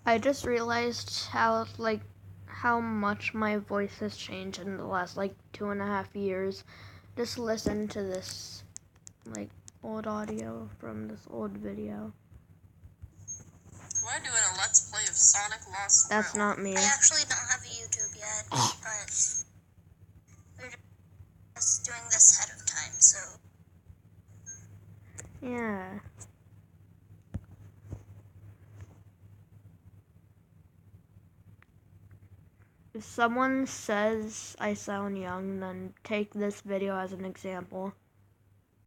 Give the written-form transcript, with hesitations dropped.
I just realized how much my voice has changed in the last 2.5 years. Just listen to this old audio from this old video. We're doing a Let's Play of Sonic Lost That's Thrill. not me. I actually don't have a YouTube yet, but we're just doing this ahead of time, so. Yeah. If someone says I sound young, then take this video as an example.